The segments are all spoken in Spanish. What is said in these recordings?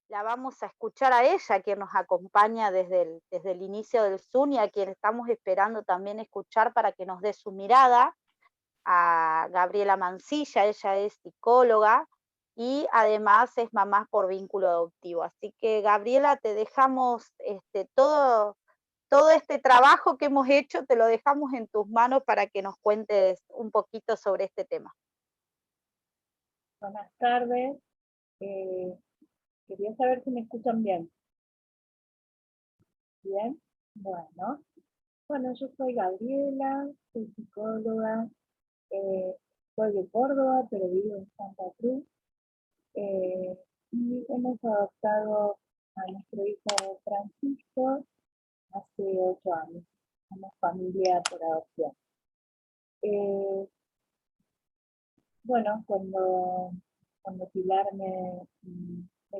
la vamos a escuchar a ella, quien nos acompaña desde el inicio del Zoom y a quien estamos esperando también escuchar para que nos dé su mirada, a Gabriela Mancilla, ella es psicóloga y además es mamá por vínculo adoptivo. Así que Gabriela, te dejamos todo este trabajo que hemos hecho, te lo dejamos en tus manos para que nos cuentes un poquito sobre este tema. Buenas tardes. Eh, Quería saber si me escuchan bien. ¿Bien? Bueno. Bueno, yo soy Gabriela, soy psicóloga, eh, soy de Córdoba, pero vivo en Santa Cruz. eh, y hemos adoptado a nuestro hijo Francisco hace 8 años. Somos familia por adopción. Eh, bueno, cuando Pilar me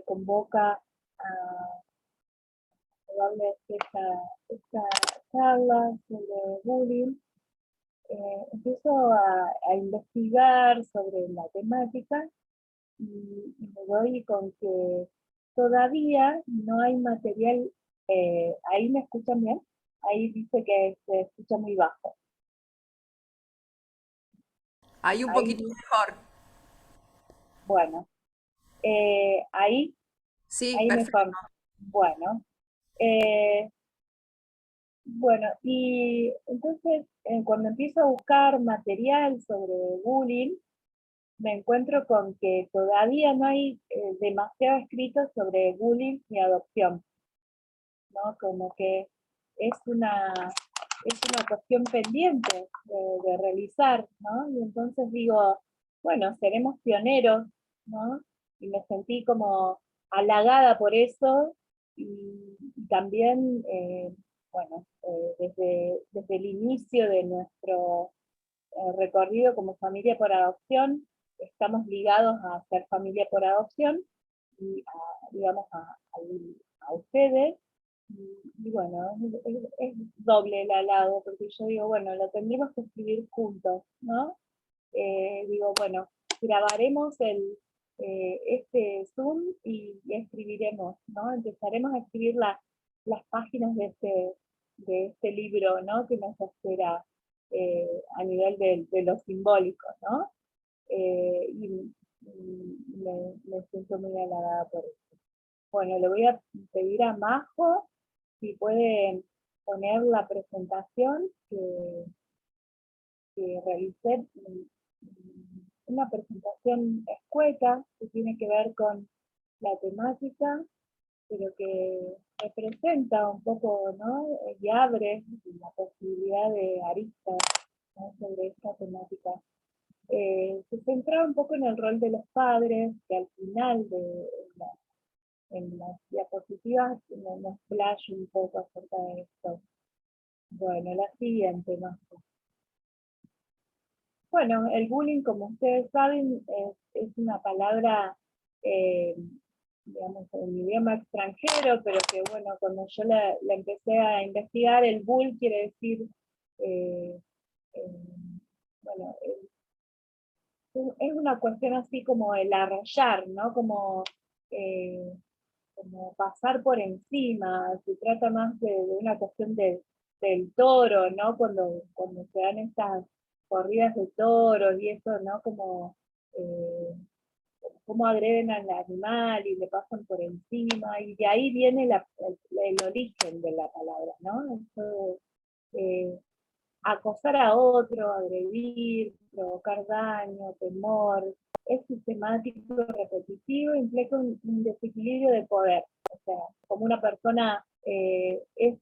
convoca a darles esta charla sobre bullying, empiezo a investigar sobre la temática y me doy con que todavía no hay material. ¿Ahí me escuchan bien? Ahí dice que se escucha muy bajo. Ahí un Ahí, poquito mejor. bueno, ahí, Sí, ahí perfecto. mejor. Bueno, eh, bueno, y entonces cuando empiezo a buscar material sobre bullying, me encuentro con que todavía no hay demasiado escrito sobre bullying y adopción, ¿no? Como que es una cuestión pendiente de realizar, ¿no? Y entonces digo, bueno, seremos pioneros, ¿no? Y me sentí como halagada por eso y también, bueno, desde el inicio de nuestro recorrido como familia por adopción, estamos ligados a ser familia por adopción y digamos, a ustedes. Y bueno, es doble el halago, porque yo digo, bueno, lo tendremos que escribir juntos, ¿no? Digo, bueno, grabaremos este Zoom y escribiremos, ¿no? Empezaremos a escribir las páginas de este libro, ¿no? Que nos espera a nivel de lo simbólico, ¿no? Y me siento muy halagada por eso. Bueno, le voy a pedir a Majo si puede poner la presentación que realicé, una presentación escueta que tiene que ver con la temática, pero que representa un poco, ¿no? Y abre la posibilidad de aristas, ¿no? Sobre esta temática. Se centraba un poco en el rol de los padres, que al final en las diapositivas me explayo un poco acerca de esto. Bueno, la siguiente, ¿no? Bueno, el bullying, como ustedes saben, es una palabra, eh, digamos, en idioma extranjero, pero que, bueno, cuando yo la empecé a investigar, el bull quiere decir, eh, eh, bueno, es una cuestión así como el arrollar, ¿no? Eh, como pasar por encima, se trata más de una cuestión del toro, ¿no? Cuando se dan estas corridas de toros y eso, ¿no? Eh, como agreden al animal y le pasan por encima, y de ahí viene el origen de la palabra, ¿no? Eso, eh, acosar a otro, agredir, provocar daño, temor, es sistemático, repetitivo, implica un desequilibrio de poder. O sea, como una persona es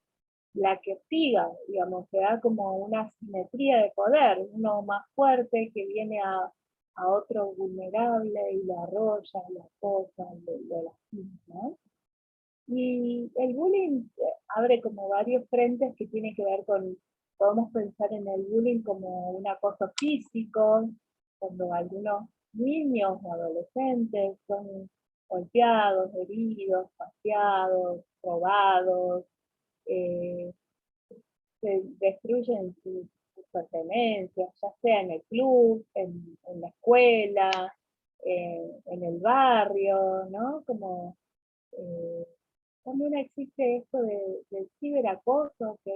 la que hostiga, digamos, se da como una simetría de poder, uno más fuerte que viene a otro vulnerable y lo arrolla, lo acosa, lo lastima, ¿no? Y el bullying abre como varios frentes que tienen que ver podemos pensar en el bullying como un acoso físico, cuando algunos niños o adolescentes son golpeados, heridos, paseados, robados, eh, se destruyen sus pertenencias, ya sea en el club, en la escuela, en el barrio, ¿no? Como Eh, También existe esto del ciberacoso, que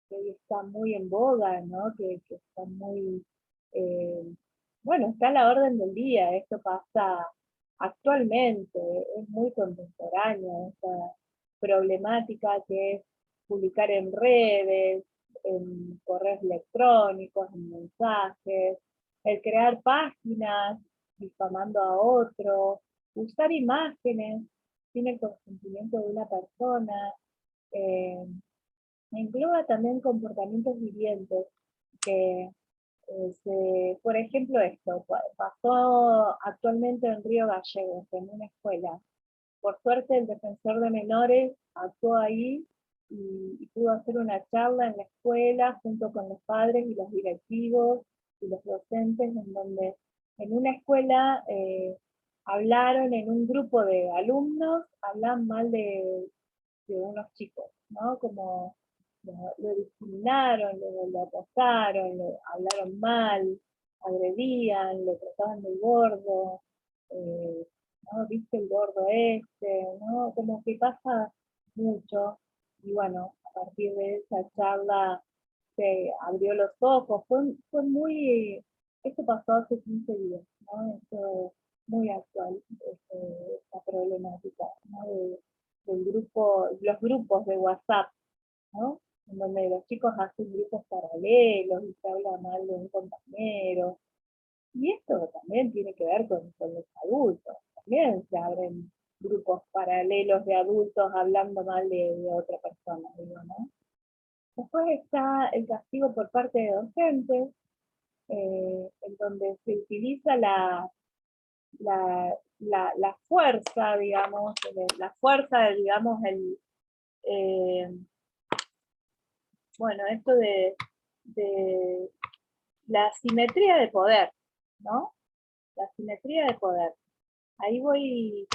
hoy está muy en boga, ¿no? Que está muy, eh, bueno, está a la orden del día, esto pasa actualmente, es muy contemporánea esta problemática que es publicar en redes, en correos electrónicos, en mensajes, el crear páginas difamando a otro, usar imágenes sin el consentimiento de una persona, eh, engloba también comportamientos hirientes que, por ejemplo, esto pasó actualmente en Río Gallegos, en una escuela. Por suerte el defensor de menores actuó ahí y pudo hacer una charla en la escuela junto con los padres y los directivos y los docentes, en donde en una escuela hablaron en un grupo de alumnos, hablan mal de unos chicos, ¿no? Como lo discriminaron, lo acosaron, le hablaron mal, agredían, lo trataban de gordo, eh, ¿no? Viste el gordo este, ¿no? Como que pasa mucho. Y bueno, a partir de esa charla se abrió los ojos. Fue muy, esto pasó hace 15 días, ¿no? Esto muy actual, esta problemática, ¿no? Del grupo, los grupos de WhatsApp, ¿no? En donde los chicos hacen grupos paralelos y se habla mal de un compañero. Y esto también tiene que ver con los adultos. También se abren grupos paralelos de adultos hablando mal de otra persona, digo, ¿no? Después está el castigo por parte de docentes, en donde se utiliza la fuerza, digamos, la fuerza, digamos, bueno, esto de la simetría de poder, ¿no? La simetría de poder. Ahí voy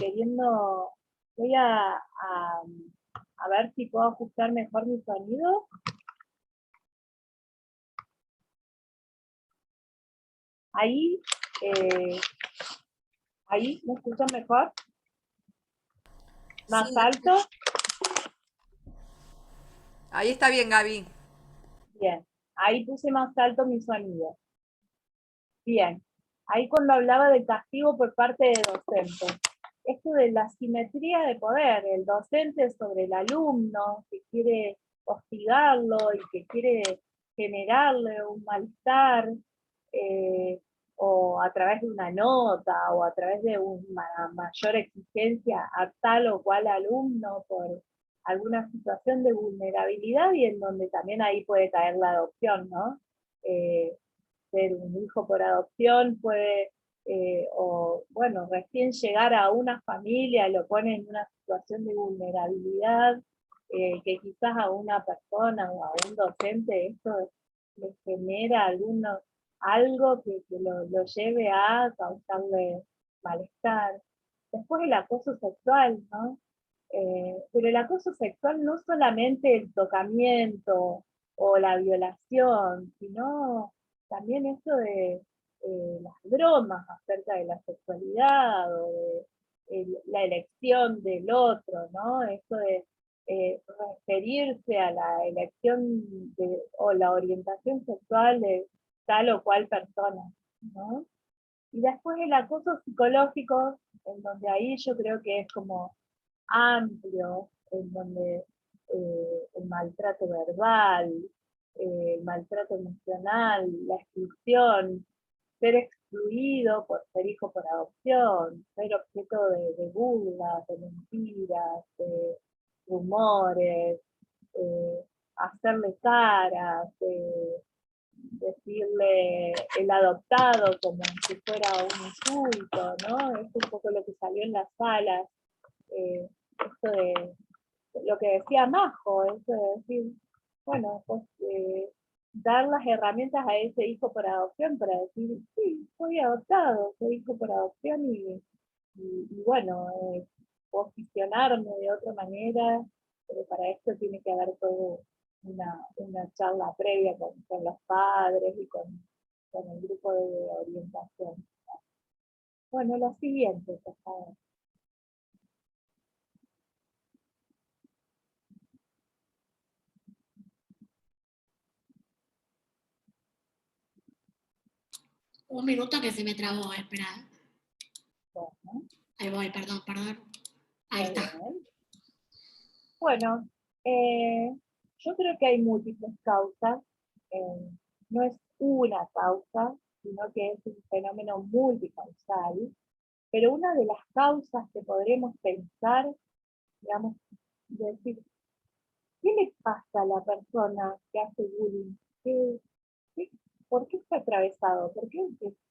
a ver si puedo ajustar mejor mi sonido. Ahí, ahí, ¿me escuchan mejor? ¿Más Sí, alto? ahí está bien, Gaby. Bien. Ahí puse más alto mi sonido. Bien. Ahí cuando hablaba del castigo por parte de docentes. Esto de la simetría de poder, el docente sobre el alumno, que quiere hostigarlo y que quiere generarle un malestar, eh, o a través de una nota, o a través de una mayor exigencia a tal o cual alumno por alguna situación de vulnerabilidad, y en donde también ahí puede caer la adopción, ¿no? Ser un hijo por adopción puede, o bueno, recién llegar a una familia lo pone en una situación de vulnerabilidad, que quizás a una persona o a un docente esto le genera algo que lo lleve a causarle malestar. Después el acoso sexual, ¿no? Pero el acoso sexual no solamente el tocamiento o la violación, sino también esto de las bromas acerca de la sexualidad o de la elección del otro, ¿no? Esto de referirse a la elección o la orientación sexual de tal o cual persona, ¿no? Y después el acoso psicológico, en donde ahí yo creo que es como amplio, en donde el maltrato verbal, el maltrato emocional, la exclusión, ser excluido por ser hijo por adopción, ser objeto de burlas, de mentiras, de rumores, hacerle caras, decirle el adoptado como si fuera un insulto, ¿no? Es un poco lo que salió en las salas, esto de lo que decía Majo, eso de decir, bueno, pues dar las herramientas a ese hijo por adopción para decir, sí, soy adoptado, soy hijo por adopción y bueno, posicionarme de otra manera, pero para esto tiene que haber todo una charla previa con los padres y con el grupo de orientación. Bueno, lo siguiente, por favor. Un minuto que se me trabó, espera. Bueno, Ahí voy, perdón. Ahí muy está. bien. Bueno, yo creo que hay múltiples causas. No es una causa, sino que es un fenómeno multicausal. Pero una de las causas que podremos pensar, digamos, decir, ¿qué le pasa a la persona que hace bullying? ¿Por qué está atravesado? ¿Qué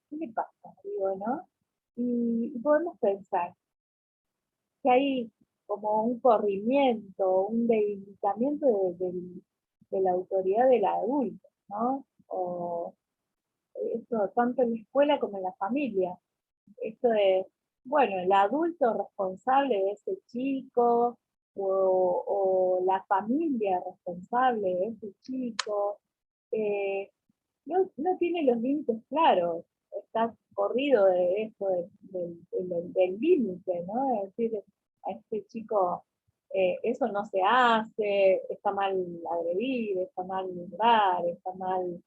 le pasa? Digo, ¿no? Y podemos pensar que hay como un corrimiento, un debilitamiento de la autoridad del adulto, ¿no? O esto tanto en la escuela como en la familia. Esto de, bueno, el adulto responsable de ese chico, o la familia responsable de ese chico, eh, no tiene los límites claros, está corrido de eso, del límite, ¿no? Es decir, a este chico eso no se hace, está mal agredir, está mal mirar, está mal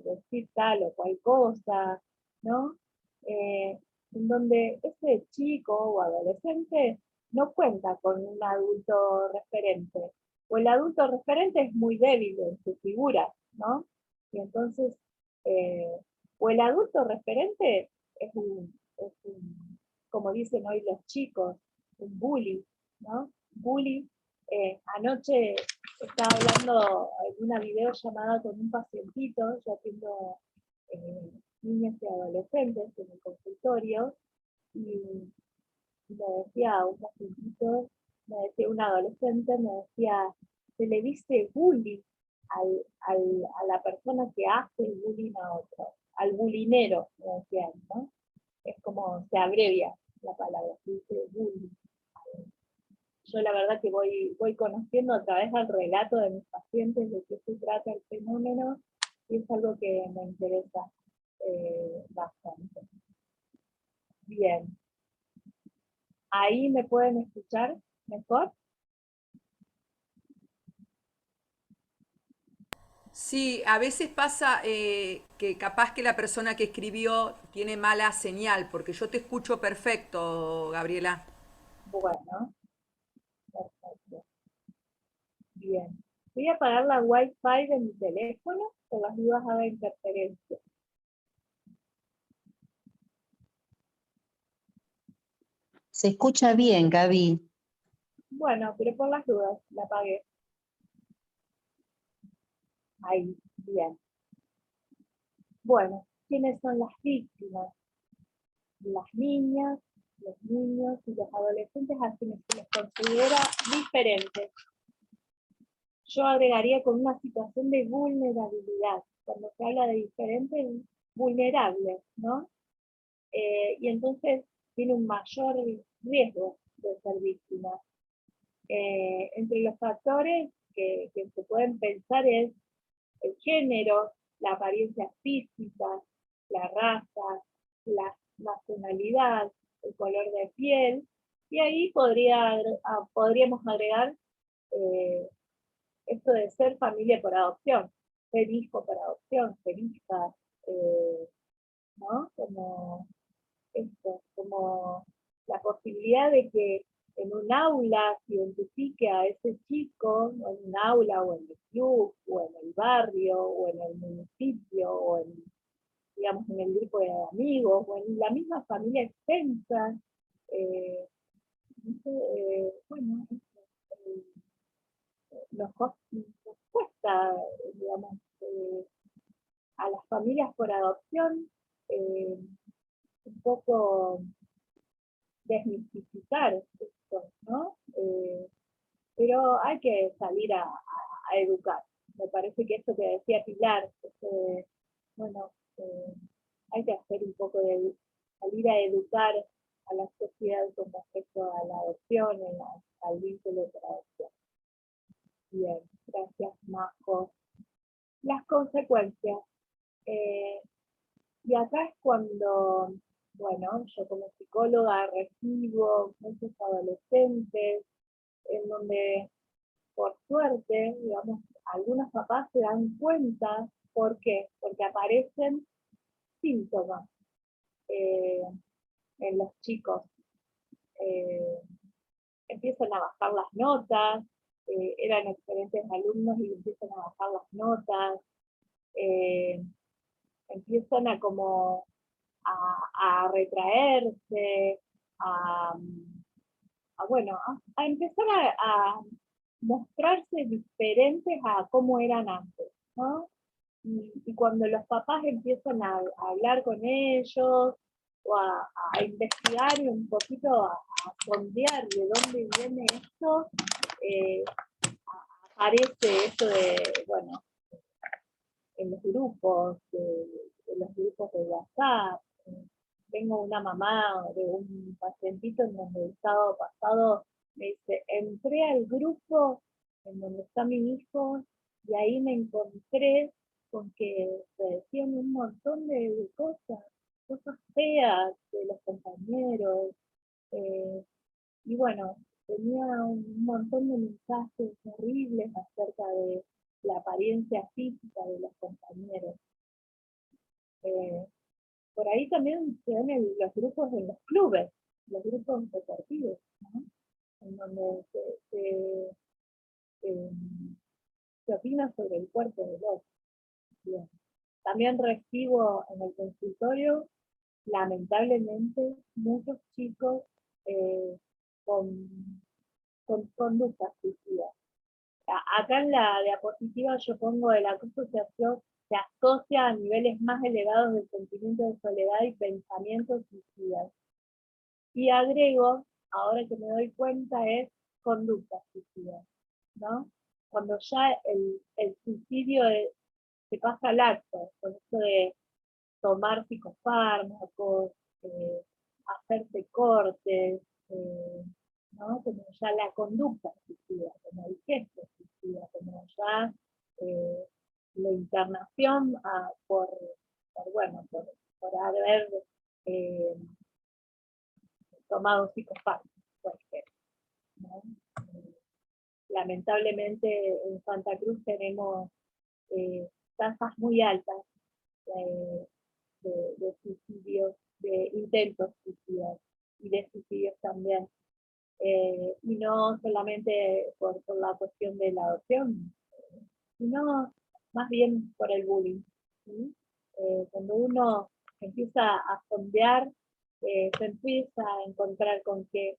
decir tal o cual cosa, ¿no? Eh, en donde ese chico o adolescente no cuenta con un adulto referente, o el adulto referente es muy débil en su figura, ¿no? Y entonces, eh, o el adulto referente como dicen hoy los chicos, un bully, ¿no? Bully. Anoche estaba hablando en una videollamada con un pacientito, yo atiendo niños y adolescentes en el consultorio, y me decía un pacientito, me decía un adolescente, me decía, se le dice bully a la persona que hace el bullying a otro, al bulinero, me decían, ¿no? Es como se abrevia la palabra, se dice bullying. Yo la verdad que voy conociendo a través del relato de mis pacientes de qué se trata el fenómeno, y es algo que me interesa bastante. Bien. ¿Ahí me pueden escuchar mejor? Sí, a veces pasa que capaz que la persona que escribió tiene mala señal, porque yo te escucho perfecto, Gabriela. Bueno, perfecto. Bien. Voy a apagar la Wi-Fi de mi teléfono, por las dudas haga interferencia. Se escucha bien, Gaby. Bueno, pero por las dudas la apagué. Ahí, bien. Bueno, ¿quiénes son las víctimas? Las niñas, los niños y los adolescentes a quienes se les considera diferentes. Yo agregaría con una situación de vulnerabilidad. Cuando se habla de diferentes, vulnerables, ¿no? Y entonces tiene un mayor riesgo de ser víctima. Entre los factores que se pueden pensar es el género, la apariencia física, la raza, la nacionalidad, el color de piel, y ahí podríamos agregar esto de ser familia por adopción, ser hijo por adopción, ser hija, ¿no? Como la posibilidad de que en un aula se identifique a ese chico, en un aula o en el club, o en el barrio, o en el municipio, o digamos, en el grupo de amigos, o en la misma familia extensa. Eh, bueno, nos cuesta, digamos, a las familias por adopción un poco desmistificar esto, ¿no? Pero hay que salir a educar. Me parece que esto que decía Pilar, bueno, hay que hacer un poco de salir a educar a la sociedad con respecto a la adopción, al vínculo de la adopción. Bien, gracias, Majo. Las consecuencias. Y acá es cuando, bueno, yo como psicóloga recibo muchos adolescentes en donde, por suerte, digamos, algunos papás se dan cuenta. ¿Por qué? Porque aparecen síntomas en los chicos. Empiezan a bajar las notas, eran excelentes alumnos y empiezan a bajar las notas, empiezan a como a retraerse, bueno, a empezar a mostrarse diferentes a cómo eran antes, ¿no? Y cuando los papás empiezan a hablar con ellos, o a investigar y un poquito a sondear de dónde viene esto, aparece esto de, bueno, en los grupos, de los grupos de WhatsApp. Tengo una mamá de un pacientito en donde el sábado pasado me dice, entré al grupo en donde está mi hijo y ahí me encontré con que se decían un montón de cosas feas de los compañeros, y bueno, tenía un montón de mensajes horribles acerca de la apariencia física de los compañeros. Por ahí también se ven los grupos en los clubes, los grupos deportivos, ¿no? En donde se opina sobre el cuerpo del otro. Bien. También recibo en el consultorio, lamentablemente, muchos chicos con conductas suicidas. Acá en la diapositiva yo pongo el acoso se asocia a niveles más elevados de sentimiento de soledad y pensamientos suicidas. Y agrego, ahora que me doy cuenta, es conductas suicidas, ¿no? Cuando ya el suicidio se pasa al acto, con esto de tomar psicofármacos, hacerse cortes, ¿no? Como ya la conducta suicida, como el gesto suicida, como ya la internación por haber tomado psicofármacos, por ejemplo, ¿no? Lamentablemente en Santa Cruz tenemos tasas muy altas de suicidios, de intentos suicidas y de suicidios también. Y no solamente por la cuestión de la adopción, sino más bien por el bullying, ¿sí? Cuando uno empieza a sondear, se empieza a encontrar con que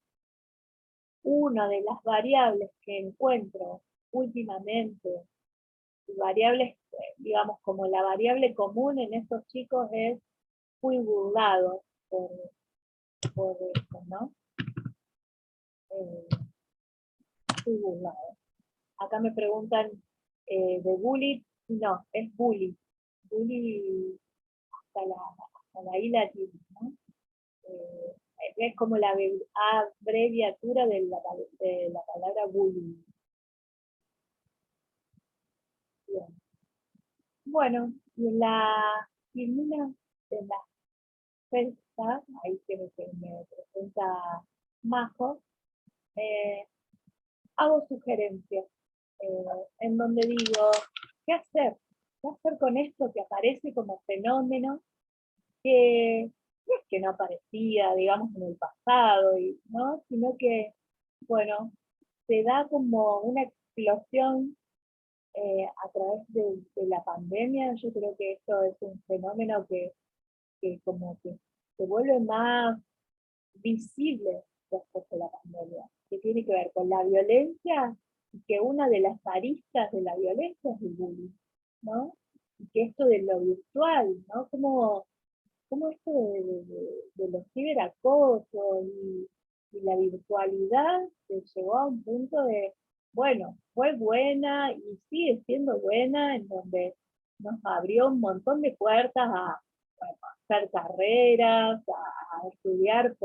una de las variables que encuentro últimamente, variables, digamos, como la variable común en estos chicos es fui burlado por esto, ¿no? Fui burlado. Acá me preguntan de bully, no, es bully. Bully hasta la I latina, ¿no? Es como la abreviatura de la palabra bullying. Bien. Bueno, y en la filmina de la sexta, ahí creo que me presenta Majo, hago sugerencias en donde digo, ¿qué hacer? ¿Qué hacer con esto que aparece como fenómeno que no es que no aparecía, digamos, en el pasado, ¿no? Sino que, bueno, se da como una explosión a través de la pandemia? Yo creo que esto es un fenómeno que como que se vuelve más visible después de la pandemia, que tiene que ver con la violencia, y que una de las aristas de la violencia es el bullying, ¿no? Y que esto de lo virtual, ¿no? Como esto de los ciberacosos y la virtualidad se llegó a un punto de, bueno, fue buena y sigue siendo buena, en donde nos abrió un montón de puertas a hacer carreras, a estudiar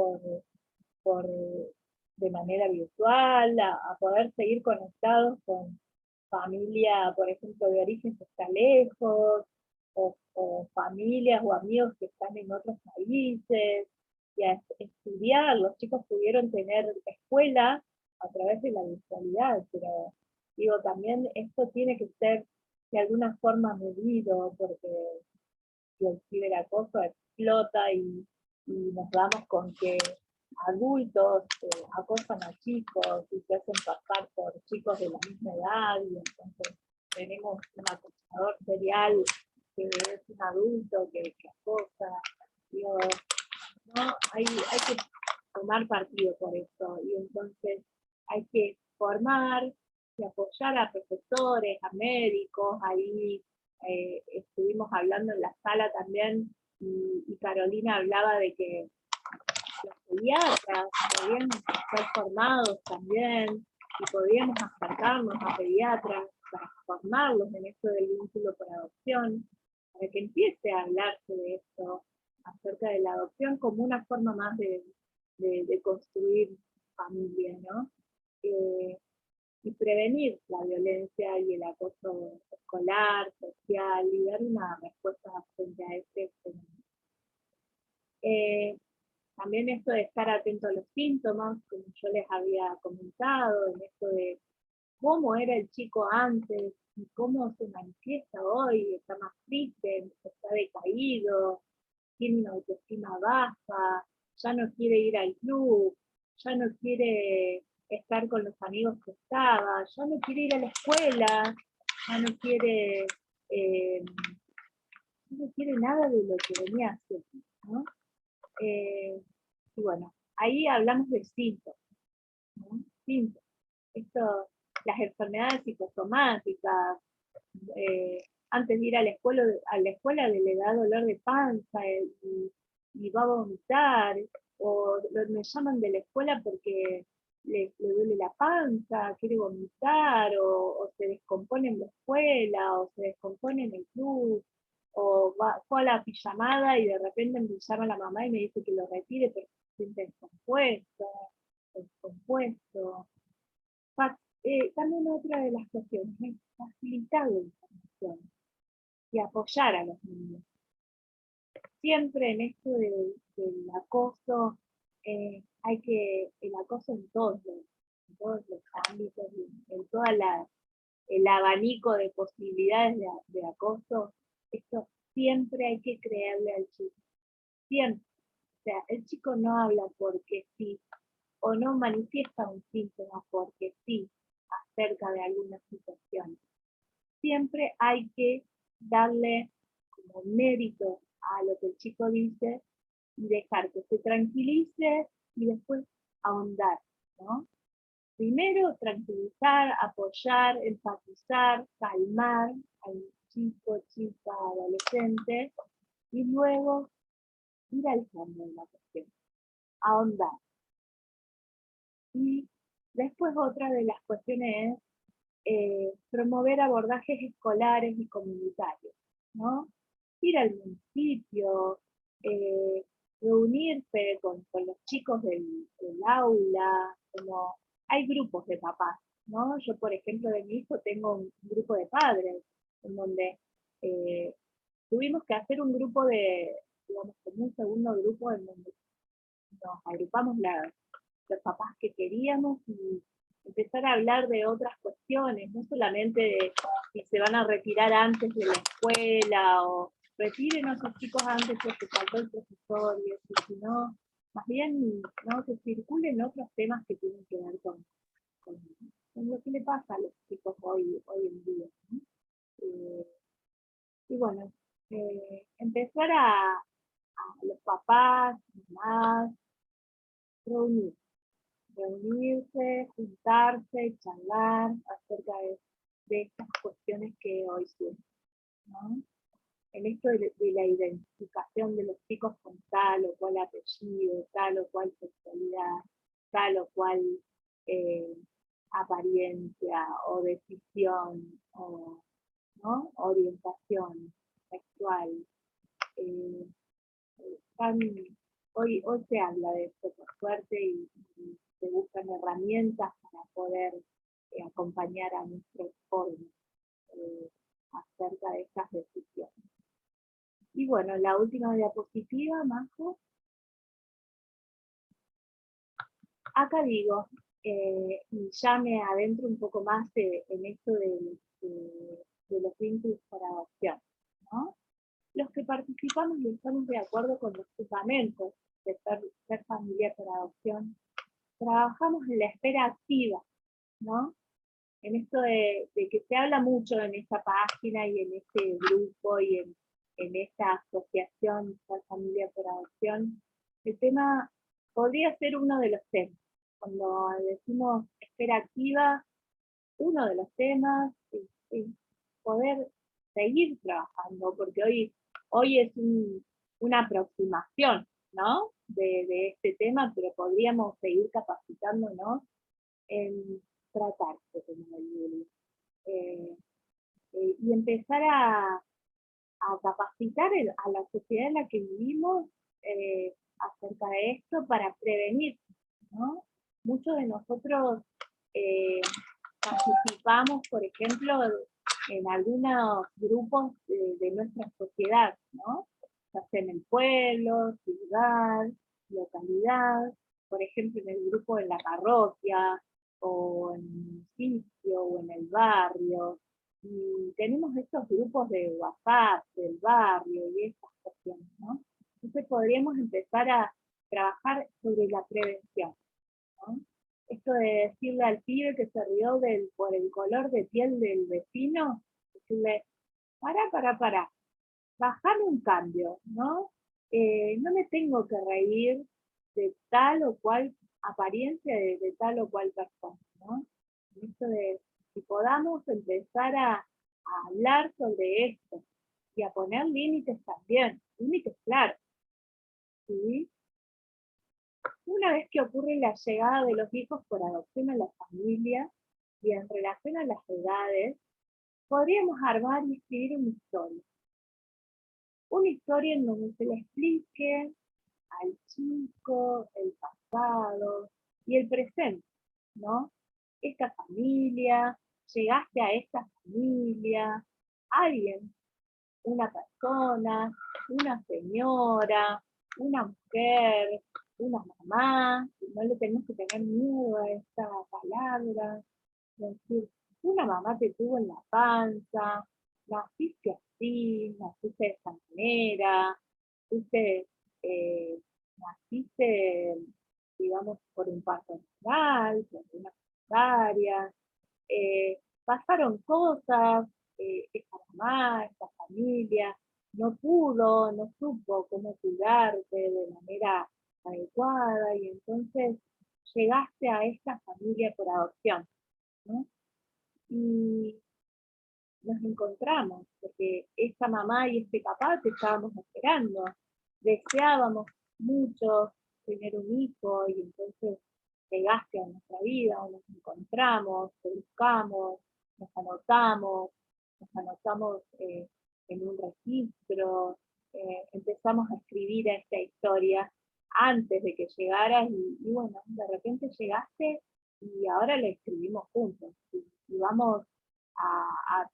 de manera virtual, a poder seguir conectados con familia, por ejemplo, de origen que está lejos, o familias o amigos que están en otros países, y a estudiar. Los chicos pudieron tener escuela a través de la virtualidad, pero digo, también esto tiene que ser de alguna forma medido, porque el ciberacoso explota y nos damos con que adultos acosan a chicos y se hacen pasar por chicos de la misma edad, y entonces tenemos un acosador serial que es un adulto que acosa. Digo, ¿no? Hay que tomar partido por eso, y entonces hay que formar y apoyar a profesores, a médicos. Ahí estuvimos hablando en la sala también, y Carolina hablaba de que los pediatras podían ser formados también, y podíamos acercarnos a pediatras para formarlos en esto del vínculo por adopción, para que empiece a hablarse de esto, acerca de la adopción como una forma más de construir familia, ¿no? Y prevenir la violencia y el acoso escolar, social, y dar una respuesta frente a este fenómeno. También esto de estar atento a los síntomas, como yo les había comentado, en esto de cómo era el chico antes y cómo se manifiesta hoy. Está más triste, está decaído, tiene una autoestima baja, ya no quiere ir al club, ya no quiere estar con los amigos que estaba, ya no quiere ir a la escuela, ya no quiere nada de lo que venía haciendo, ¿no? Y bueno, ahí hablamos de síntomas, ¿no? Síntomas. Las enfermedades psicosomáticas, antes de ir a la escuela le da dolor de panza y va a vomitar, o me llaman de la escuela porque le duele la panza, quiere vomitar, o se descompone en la escuela, o se descompone en el club, o fue a la pijamada y de repente me llama la mamá y me dice que lo retire porque se siente descompuesto. También otra de las cuestiones es facilitar la información y apoyar a los niños. Siempre en esto del acoso, el acoso en todos los ámbitos, en todo el abanico de posibilidades de acoso, esto siempre hay que creerle al chico. Siempre. O sea, el chico no habla porque sí, o no manifiesta un síntoma porque sí, acerca de alguna situación. Siempre hay que darle como mérito a lo que el chico dice y dejar que se tranquilice y después ahondar, ¿no? Primero tranquilizar, apoyar, empatizar, calmar al chico, chica, adolescente, y luego ir al fondo de la cuestión, ahondar. Y después otra de las cuestiones es promover abordajes escolares y comunitarios, ¿no? Ir al municipio, reunirse con los chicos del aula, como hay grupos de papás, ¿no? Yo, por ejemplo, de mi hijo tengo un grupo de padres, en donde tuvimos que hacer un grupo digamos, como un segundo grupo en donde nos agrupamos los papás que queríamos y empezar a hablar de otras cuestiones, no solamente de si se van a retirar antes de la escuela, o retiren a sus chicos antes porque faltó el profesor, y eso, sino más bien, ¿no?, que circulen otros temas que tienen que ver con lo que le pasa a los chicos hoy en día, ¿no? Y bueno, empezar a los papás, mamás, reunirse, juntarse, charlar acerca de estas cuestiones que hoy surgen, ¿no? En esto de la identificación de los chicos con tal o cual apellido, tal o cual sexualidad, tal o cual apariencia o decisión, o, ¿no?, orientación sexual. Hoy se habla de esto, por suerte, y se buscan herramientas para poder acompañar a nuestros jóvenes acerca de estas decisiones. Y bueno, la última diapositiva, Majo. Acá digo, y ya me adentro un poco más en esto de los vínculos para adopción, ¿no? Los que participamos y estamos de acuerdo con los fundamentos de ser familia por adopción, trabajamos en la espera activa, ¿no? En esto de que se habla mucho en esta página y en este grupo y en esta asociación Ser Familia por Adopción, el tema podría ser uno de los temas. Cuando decimos espera activa, uno de los temas es poder seguir trabajando, porque hoy es una aproximación, ¿no? De este tema, pero podríamos seguir capacitándonos en tratar este tema del bullying. Y empezar a capacitar a la sociedad en la que vivimos acerca de esto para prevenir, ¿no? Muchos de nosotros participamos, por ejemplo, en algunos grupos de nuestra sociedad, ¿no? Ya sea en el pueblo, ciudad, localidad, por ejemplo en el grupo de la parroquia, o en el municipio, o en el barrio, y tenemos estos grupos de WhatsApp, del barrio, y estas cuestiones, ¿no? Entonces podríamos empezar a trabajar sobre la prevención, ¿no? Esto de decirle al pibe que se rió por el color de piel del vecino, decirle, pará, bajar un cambio, ¿no? No me tengo que reír de tal o cual apariencia de tal o cual persona, ¿no? Esto de, si podamos empezar a hablar sobre esto y a poner límites también, límites claros, ¿sí? Una vez que ocurre la llegada de los hijos por adopción a la familia y en relación a las edades, podríamos armar y escribir una historia. Una historia en donde se le explique al chico el pasado y el presente, ¿no? Esta familia, llegaste a esta familia, alguien, una persona, una señora, una mujer, una mamá, y no le tenemos que tener miedo a esta palabra, es decir, una mamá te tuvo en la panza, naciste así, naciste de esta manera, naciste, digamos, por un parto natural, por una cesárea, pasaron cosas, esta mamá, esta familia, no supo cómo cuidarte de manera adecuada, y entonces llegaste a esta familia por adopción, ¿no? Y nos encontramos, porque esta mamá y este papá te estábamos esperando, deseábamos mucho tener un hijo, y entonces llegaste a nuestra vida, o nos encontramos, te buscamos, nos anotamos en un registro, empezamos a escribir esta historia antes de que llegaras, y bueno, de repente llegaste y ahora la escribimos juntos, y vamos a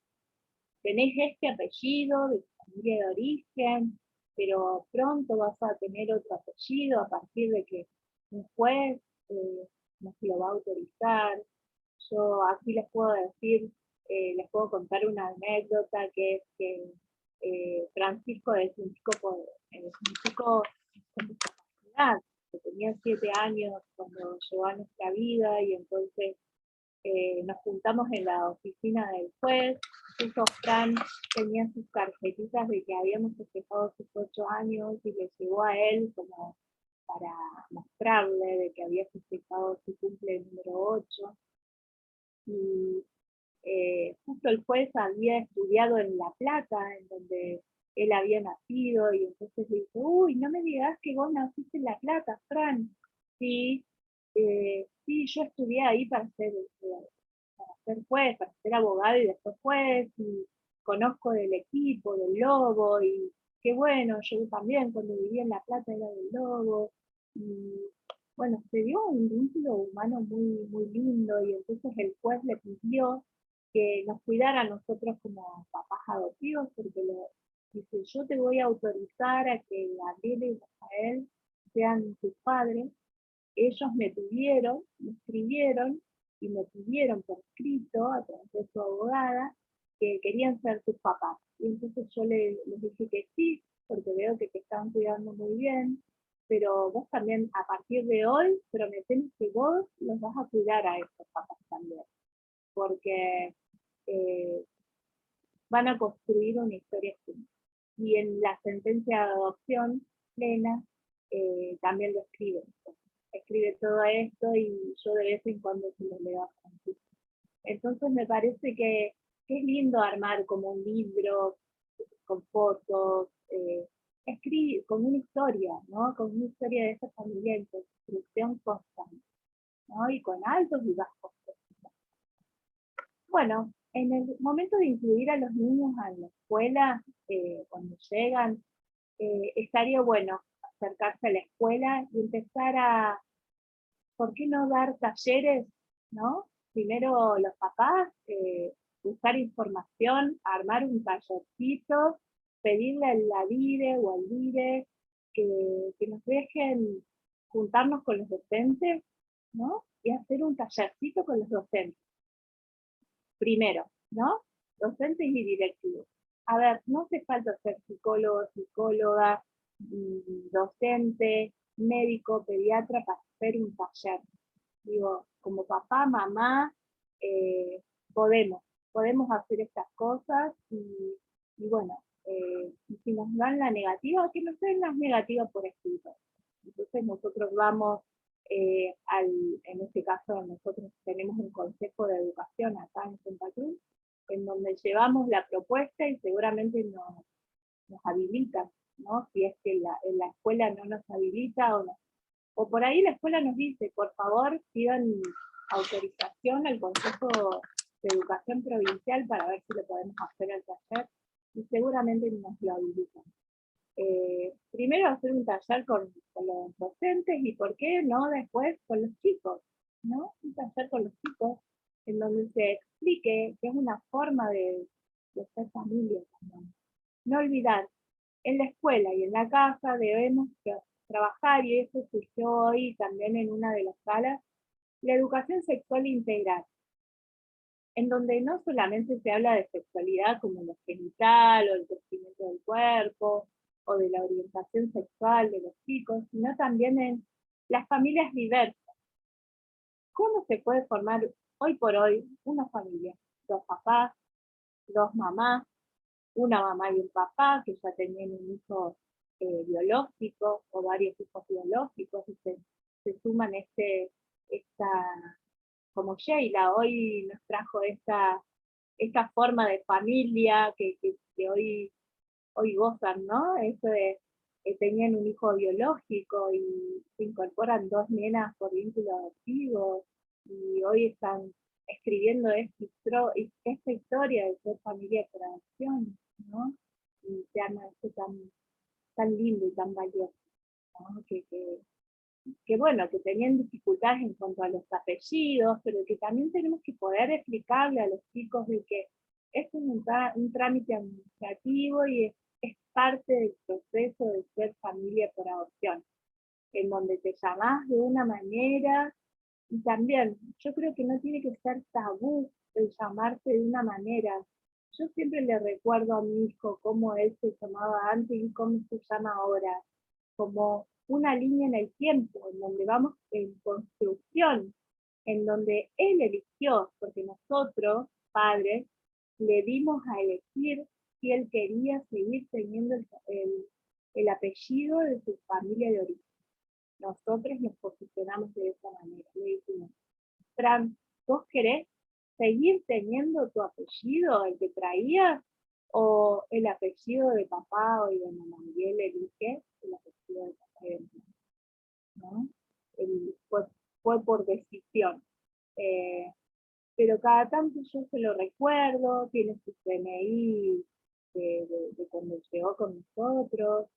tenés este apellido de tu familia de origen, pero pronto vas a tener otro apellido a partir de que un juez nos lo va a autorizar. Yo aquí les puedo decir, les puedo contar una anécdota, que es que Francisco es un chico con discapacidad, que tenía 7 años cuando llegó a nuestra vida, y entonces nos juntamos en la oficina del juez. Justo Fran tenía sus tarjetitas de que habíamos festejado sus 8 años, y le llegó a él como para mostrarle de que había festejado su cumple número 8. Y justo el juez había estudiado en La Plata, en donde él había nacido, y entonces le dice, uy, no me digas que vos naciste en La Plata, Fran. Sí, sí, yo estudié ahí para ser juez, para ser abogado y después juez, y conozco del equipo, del Lobo, y qué bueno, yo también cuando vivía en La Plata era del Lobo, y bueno, se dio un vínculo humano muy, muy lindo, y entonces el juez le pidió que nos cuidara a nosotros como papás adoptivos, porque dice, yo te voy a autorizar a que Gabriela y Rafael sean tus padres. Ellos me escribieron y me pidieron por escrito, a través de su abogada, que querían ser sus papás. Y entonces yo les dije que sí, porque veo que te están cuidando muy bien, pero vos también, a partir de hoy, prometemos que vos los vas a cuidar a estos papás también, porque van a construir una historia juntos. Y en la sentencia de adopción plena también lo escribe. Escribe todo esto y yo de vez en cuando se lo leo a Francisco. Entonces me parece que es lindo armar como un libro con fotos, escribir con una historia, ¿no? Con una historia de esa familia en construcción constante, ¿no? Y con altos y bajos. Bueno, en el momento de incluir a los niños a la escuela, cuando llegan, estaría bueno acercarse a la escuela y empezar a, ¿por qué no dar talleres, no? Primero los papás, buscar información, armar un tallercito, pedirle a la DIRE o al DIRE que nos dejen juntarnos con los docentes, ¿no? Y hacer un tallercito con los docentes. Primero, ¿no? Docentes y directivos. A ver, no hace falta ser psicólogo, psicóloga, docente, médico, pediatra para hacer un taller. Digo, como papá, mamá, podemos hacer estas cosas y bueno, y si nos dan la negativa, que nos den las negativas por escrito. Entonces nosotros vamos en este caso nosotros tenemos un consejo de educación acá en Santa Cruz, en donde llevamos la propuesta y seguramente nos habilitan, ¿no? Si es que en la escuela no nos habilita o por ahí la escuela nos dice, por favor, pidan autorización al Consejo de Educación Provincial para ver si lo podemos hacer al taller, y seguramente nos lo habilitan. Primero hacer un taller con los docentes y por qué no después con los chicos, ¿no? Un taller con los chicos en donde se explique que es una forma de ser familia también. No olvidar, en la escuela y en la casa debemos trabajar, y eso surgió hoy también en una de las salas, la educación sexual integral, en donde no solamente se habla de sexualidad como lo genital o el crecimiento del cuerpo, o de la orientación sexual de los chicos, sino también en las familias diversas. ¿Cómo se puede formar hoy por hoy una familia? Dos papás, dos mamás, una mamá y un papá que ya tenían un hijo biológico o varios hijos biológicos y se suman como Sheila hoy nos trajo esta forma de familia que hoy gozan, ¿no? Eso de que tenían un hijo biológico y se incorporan dos nenas por vínculo adoptivo y hoy están escribiendo esta historia de ser familia por adopción, ¿no? Y se arma esto tan lindo y tan valioso, ¿no? Que bueno, que tenían dificultades en cuanto a los apellidos, pero que también tenemos que poder explicarle a los chicos de que es un trámite administrativo y es parte del proceso de ser familia por adopción, en donde te llamás de una manera, y también yo creo que no tiene que ser tabú el llamarse de una manera. Yo siempre le recuerdo a mi hijo cómo él se llamaba antes y cómo se llama ahora, como una línea en el tiempo, en donde vamos en construcción, en donde él eligió, porque nosotros, padres, le dimos a elegir si él quería seguir teniendo el apellido de su familia de origen. Nosotros nos posicionamos de esa manera. Le dijimos, Fran, ¿vos querés seguir teniendo tu apellido, el que traías, o el apellido de papá o de mamá? Y él elige el apellido de papá y de mamá, ¿no? Fue por decisión. Pero cada tanto yo se lo recuerdo, tiene su CNI de cuando llegó con nosotros,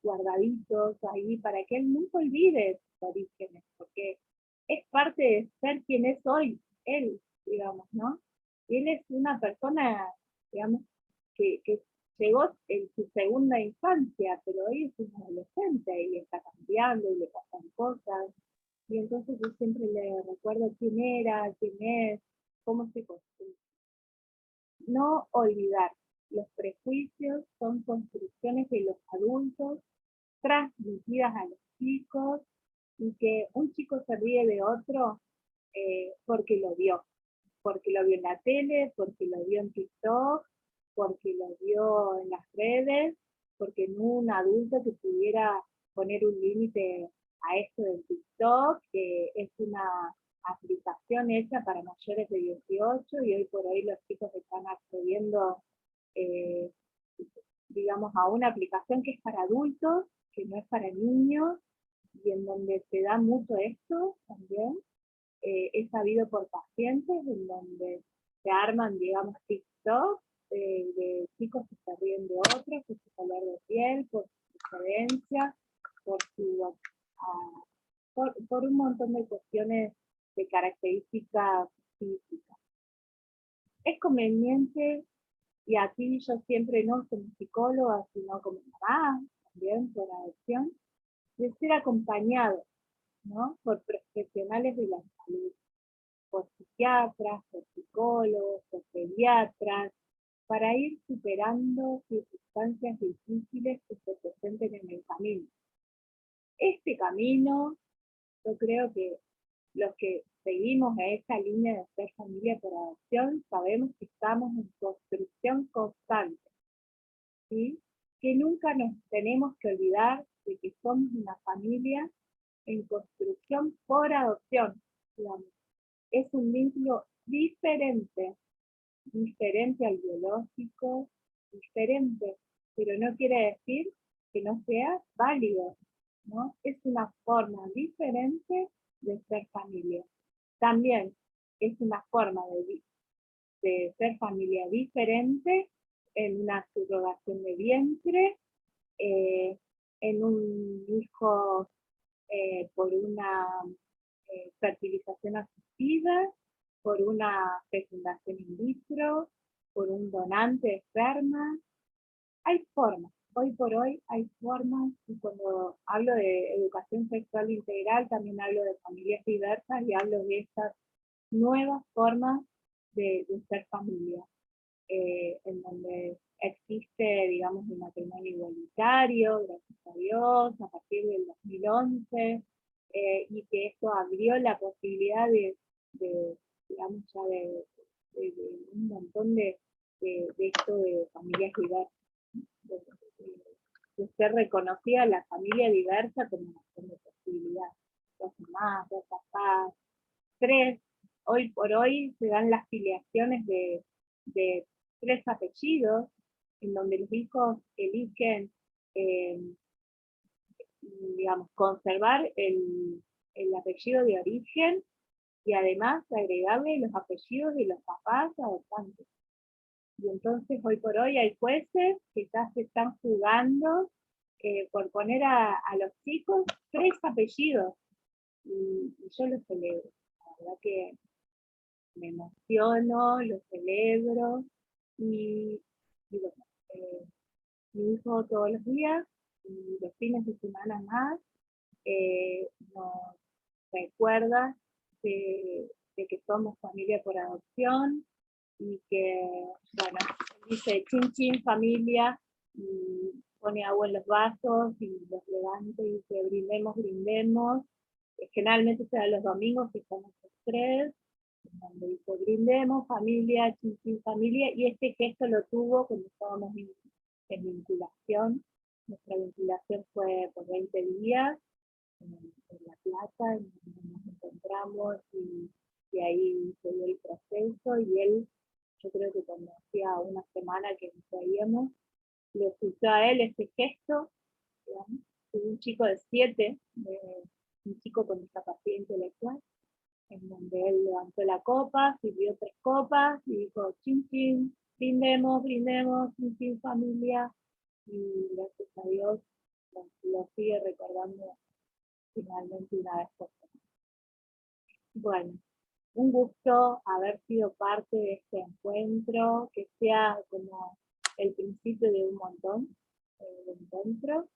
guardaditos ahí, para que él nunca olvide sus orígenes, porque es parte de ser quien es hoy, él, digamos, ¿no? Y él es una persona, digamos, que llegó en su segunda infancia, pero hoy es un adolescente y está cambiando y le pasan cosas. Y entonces yo siempre le recuerdo quién era, quién es, cómo se construye. No olvidar, los prejuicios son construcciones de los adultos transmitidas a los chicos, y que un chico se ríe de otro porque lo vio en la tele, porque lo vio en TikTok, porque lo vio en las redes, porque no un adulto que pudiera poner un límite a esto del TikTok, que es una aplicación hecha para mayores de 18, y hoy por hoy los chicos están accediendo, eh, digamos, a una aplicación que es para adultos, que no es para niños, y en donde se da mucho esto también. He sabido por pacientes en donde se arman, digamos, TikTok de chicos que se ríen de otros, por su color de piel, por su procedencia, por un montón de cuestiones de características físicas. Es conveniente, y aquí yo siempre no como psicóloga, sino como mamá, también por adopción, de ser acompañado, ¿no?, por profesionales de la salud, por psiquiatras, por psicólogos, por pediatras, para ir superando circunstancias difíciles que se presenten en el camino. Este camino, yo creo que los que seguimos a esta línea de ser familia por adopción, sabemos que estamos en construcción constante, ¿sí? Que nunca nos tenemos que olvidar de que somos una familia en construcción por adopción, digamos. Es un vínculo diferente al biológico, diferente, pero no quiere decir que no sea válido, ¿no? Es una forma diferente de ser familia. También es una forma de ser familia diferente en una subrogación de vientre, en un hijo por una fertilización asistida, por una fecundación in vitro, por un donante de esperma. Hay formas, hoy por hoy hay formas, y cuando hablo de educación sexual integral también hablo de familias diversas y hablo de estas nuevas formas de ser familia, en donde existe, digamos, un matrimonio igualitario, gracias a Dios, a partir del 2011, y que esto abrió la posibilidad digamos, ya de un montón de esto de familias diversas, de ser reconocida la familia diversa como posibilidad. Dos mamás, dos papás, tres. Hoy por hoy se dan las filiaciones de 3 apellidos, en donde los hijos eligen, digamos, conservar el apellido de origen, y además agregarle los apellidos de los papás adoptantes. Y entonces hoy por hoy hay jueces que ya se están jugando por poner a los chicos 3 apellidos, y yo lo celebro. La verdad que me emociono, lo celebro, y bueno, mi hijo todos los días y los fines de semana más nos recuerda de que somos familia por adopción, y que, bueno, dice chin chin familia, y pone agua en los vasos y los levanta y dice brindemos, brindemos. Generalmente se da los domingos, que estamos los 3, donde dice brindemos familia, chin chin familia, y este gesto lo tuvo cuando estábamos en vinculación. Nuestra vinculación fue por 20 días en La Plata, en donde nos encontramos, y ahí se dio el proceso, y él, yo creo que cuando hacía una semana que nos veíamos, le escuchó a él este gesto, digamos, de un chico de 7, un chico con discapacidad intelectual, en donde él levantó la copa, sirvió 3 copas, y dijo, chin chin, brindemos, brindemos, chin chin familia, y gracias a Dios lo sigue recordando finalmente una vez por semana. Bueno, un gusto haber sido parte de este encuentro, que sea como el principio de un montón de encuentros,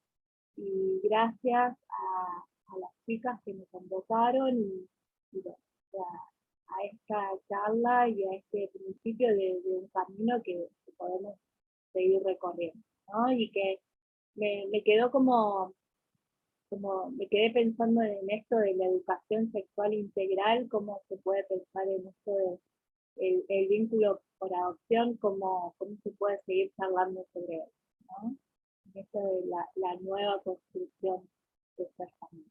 y gracias a las chicas que me convocaron, y a esta charla y a este principio de un camino que podemos seguir recorriendo, ¿no? Y que me quedó como me quedé pensando en esto de la educación sexual integral, cómo se puede pensar en esto de el vínculo por adopción, cómo se puede seguir charlando sobre él, ¿no? En esto de la nueva construcción de esta familia.